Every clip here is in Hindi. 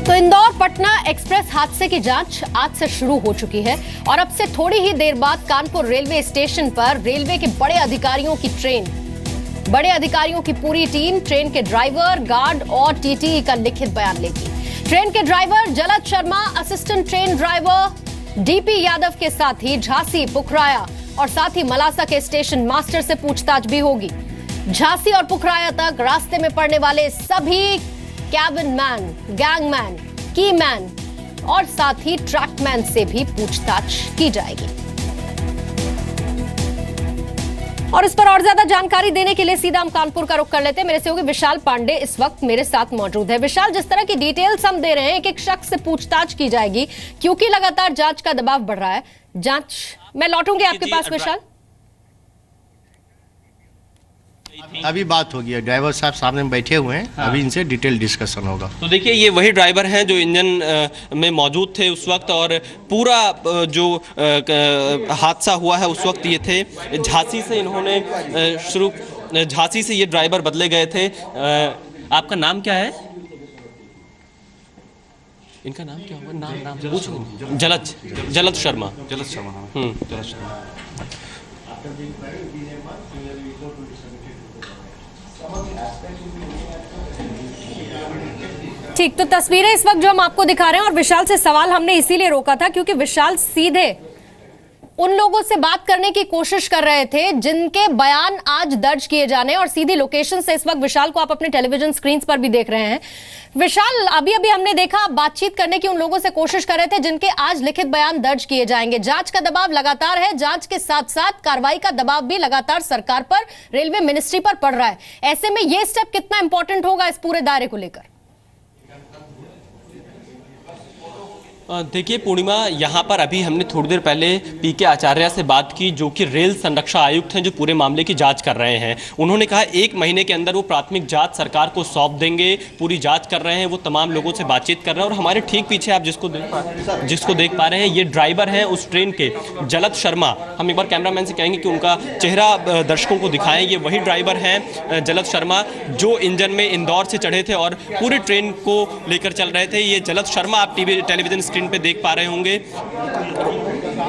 तो इंदौर पटना एक्सप्रेस हादसे की जांच आज से शुरू हो चुकी है और अब से थोड़ी ही देर बाद कानपुर रेलवे स्टेशन पर रेलवे के बड़े अधिकारियों की पूरी टीम ट्रेन के ड्राइवर, गार्ड और टीटी का लिखित बयान लेगी। ट्रेन के ड्राइवर जलद Sharma, assistant train driver DP Yadav के साथ ही झांसी, पुखराया और साथ ही मलासा के स्टेशन मास्टर से पूछताछ भी होगी। झांसी और पुखराया तक रास्ते में पड़ने वाले सभी कैबिन मैन, गैंगमैन, की मैन और साथ ही ट्रैकमैन से भी पूछताछ की जाएगी। और इस पर और ज्यादा जानकारी देने के लिए सीधा हम कानपुर का रुख कर लेते हैं। मेरे सहयोगी विशाल पांडे इस वक्त मेरे साथ मौजूद है। विशाल, जिस तरह की डिटेल्स हम दे रहे हैं, एक शख्स से पूछताछ की जाएगी क्योंकि लगातार जांच का दबाव बढ़ रहा है। मैं लौटूंगी आपके पास विशाल। अभी बात होगी, ड्राइवर साहब सामने बैठे हुए हैं। हाँ। अभी इनसे डिटेल डिस्कशन होगा। तो देखिए, ये वही ड्राइवर हैं जो इंजन में मौजूद थे उस वक्त, और पूरा जो हादसा हुआ है उस वक्त ये थे। झांसी से इन्होंने झांसी से ये ड्राइवर बदले गए थे। आपका नाम क्या है? इनका नाम क्या होगा? नाम पूछो। जलद शर्मा। जलद शर्मा। जलद शर्मा। ठीक, तो तस्वीरें इस वक्त जो हम आपको दिखा रहे हैं, और विशाल से सवाल हमने इसीलिए रोका था क्योंकि विशाल सीधे उन लोगों से बात करने की कोशिश कर रहे थे जिनके बयान आज दर्ज किए जाने, और सीधी लोकेशन से इस वक्त विशाल को आप अपने टेलीविजन स्क्रीन पर भी देख रहे हैं। विशाल, अभी अभी हमने देखा आप बातचीत करने की उन लोगों से कोशिश कर रहे थे जिनके आज लिखित बयान दर्ज किए जाएंगे। जांच का दबाव लगातार है, जांच के साथ साथ कार्रवाई का दबाव भी लगातार सरकार पर, रेलवे मिनिस्ट्री पर पड़ रहा है। ऐसे में यह स्टेप कितना इंपॉर्टेंट होगा इस पूरे दायरे को लेकर? देखिए पूर्णिमा, यहाँ पर अभी हमने थोड़ी देर पहले पीके आचार्य से बात की, जो कि रेल संरक्षा आयुक्त हैं, जो पूरे मामले की जांच कर रहे हैं। उन्होंने कहा 1 महीने के अंदर वो प्राथमिक जांच सरकार को सौंप देंगे। पूरी जांच कर रहे हैं, वो तमाम लोगों से बातचीत कर रहे हैं। और हमारे ठीक पीछे आप जिसको देख पा रहे हैं, ये ड्राइवर हैं उस ट्रेन के, जलद शर्मा। हम एक बार कैमरामैन से कहेंगे कि उनका चेहरा दर्शकों को दिखाएं। ये वही ड्राइवर हैं जलद शर्मा जो इंजन में इंदौर से चढ़े थे और पूरी ट्रेन को लेकर चल रहे थे। ये जलद शर्मा आप टेलीविजन पे देख पा रहे होंगे।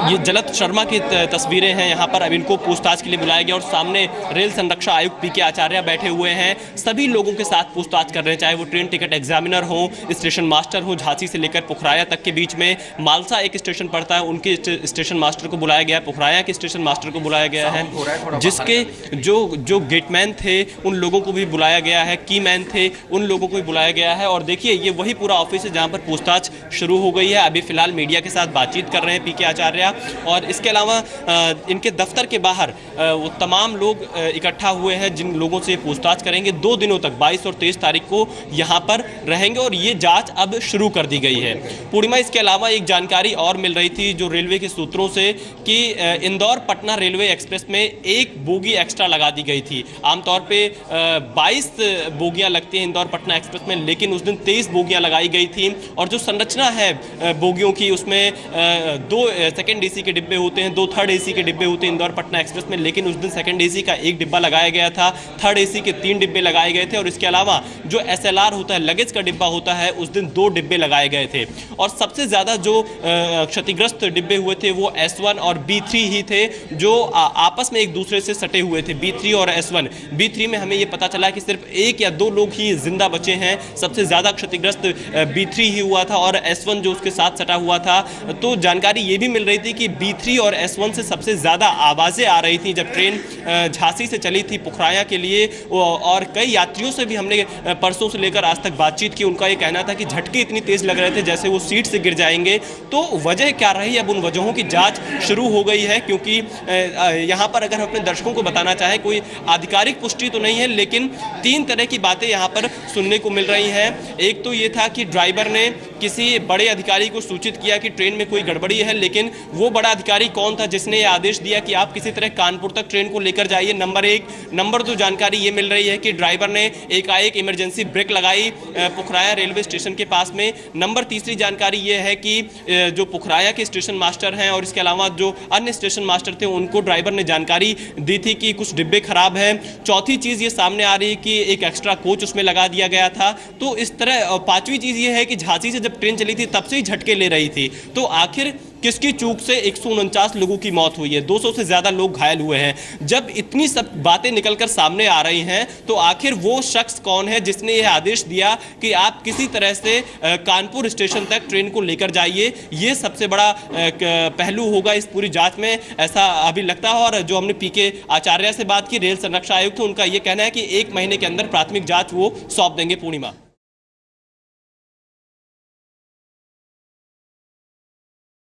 ये जलद शर्मा की तस्वीरें हैं यहाँ पर। अब इनको पूछताछ के लिए बुलाया गया और सामने रेल संरक्षा आयुक्त पीके आचार्य बैठे हुए हैं। सभी लोगों के साथ पूछताछ कर रहे हैं, चाहे वो ट्रेन टिकट एग्जामिनर हो, स्टेशन मास्टर हो, झांसी से लेकर पुखराया तक के बीच में मालसा एक स्टेशन पड़ता है, उनके स्टेशन मास्टर को बुलाया गया है, पुखराया के स्टेशन मास्टर को बुलाया गया है, जिसके जो गेटमैन थे उन लोगों को भी बुलाया गया है, की मैन थे उन लोगों को भी बुलाया गया है। और देखिए, ये वही पूरा ऑफिस है जहाँ पर पूछताछ शुरू हो गई है। अभी फिलहाल मीडिया के साथ बातचीत कर रहे हैं पीके आचार्य, और इसके अलावा इनके दफ्तर के बाहर वो तमाम लोग इकट्ठा हुए हैं जिन लोगों से पूछताछ करेंगे। 2 दिनों तक 22 और 23 तारीख को यहाँ पर रहेंगे और ये जांच अब शुरू कर दी गई है। पूर्णिमा, इसके अलावा एक जानकारी और मिल रही थी जो रेलवे के सूत्रों से कि इंदौर पटना रेलवे एक्सप्रेस में 1 बोगी एक्स्ट्रा लगा दी गई थी। आमतौर पर 22 बोगियाँ लगती हैं इंदौर पटना एक्सप्रेस में, लेकिन उस दिन 23 बोगियाँ लगाई गई थी। और जो संरचना है बोगियों की, उसमें 2 सेकंड एसी के डिब्बे होते हैं, 2 थर्ड एसी के डिब्बे होते हैं इंदौर पटना एक्सप्रेस में, लेकिन उस दिन सेकंड एसी का 1 डिब्बा लगाया गया था, थर्ड एसी के 3 डिब्बे लगाए गए थे, और इसके अलावा जो एसएलआर होता है, लगेज का डिब्बा होता है, उस दिन 2 डिब्बे लगाए गए थे। और सबसे ज़्यादा जो क्षतिग्रस्त डिब्बे हुए थे वो S1 और B3 ही थे, जो आपस में एक दूसरे से सटे हुए थे, B3 और S1। B3 में हमें ये पता चला कि सिर्फ 1 या 2 लोग ही जिंदा बचे हैं। सबसे ज़्यादा क्षतिग्रस्त B3 ही हुआ था और S1 जो उसके साथ सटा हुआ था। तो जानकारी ये भी मिल रही थी कि B3 और S1 से सबसे ज़्यादा आवाज़ें आ रही थी जब ट्रेन झांसी से चली थी पुखराया के लिए। और कई यात्रियों से भी हमने परसों से लेकर आज तक बातचीत की। उनका ये कहना था कि झटके इतनी तेज़ लग रहे थे जैसे वो सीट से गिर जाएंगे। तो वजह क्या रही, अब उन वजहों की जांच शुरू हो गई है, क्योंकि यहाँ पर अगर हम अपने दर्शकों को बताना चाहें, कोई आधिकारिक पुष्टि तो नहीं है, लेकिन 3 तरह की बातें यहाँ पर सुनने को मिल रही हैं। एक तो ये था कि ड्राइवर ने किसी बड़े अधिकारी को सूचित किया कि ट्रेन में कोई गड़बड़ी है, लेकिन वो बड़ा अधिकारी कौन था जिसने ये आदेश दिया कि आप किसी तरह कानपुर तक ट्रेन को लेकर जाइए, नंबर 1। नंबर 2 जानकारी ये मिल रही है कि ड्राइवर ने एकाएक इमरजेंसी ब्रेक लगाई पुखराया रेलवे स्टेशन के पास में। नंबर 3 जानकारी ये है कि जो पुखराया के स्टेशन मास्टर हैं और इसके अलावा जो अन्य स्टेशन मास्टर थे उनको ड्राइवर ने जानकारी दी थी कि कुछ डिब्बे खराब हैं। चौथी चीज़ ये सामने आ रही है कि एक एक्स्ट्रा कोच उसमें लगा दिया गया था। तो इस तरह 5वीं चीज़ ये है कि झांसी से जब ट्रेन चली थी तब से ही झटके ले रही थी। तो आखिर किसकी चूक से 149 लोगों की मौत हुई है, 200 से ज़्यादा लोग घायल हुए हैं। जब इतनी सब बातें निकलकर सामने आ रही हैं तो आखिर वो शख्स कौन है जिसने यह आदेश दिया कि आप किसी तरह से कानपुर स्टेशन तक ट्रेन को लेकर जाइए? ये सबसे बड़ा पहलू होगा इस पूरी जांच में, ऐसा अभी लगता है। और जो हमने पीके आचार्य से बात की, रेल संरक्षा आयुक्त, उनका ये कहना है कि 1 महीने के अंदर प्राथमिक जाँच वो सौंप देंगे। पूर्णिमा।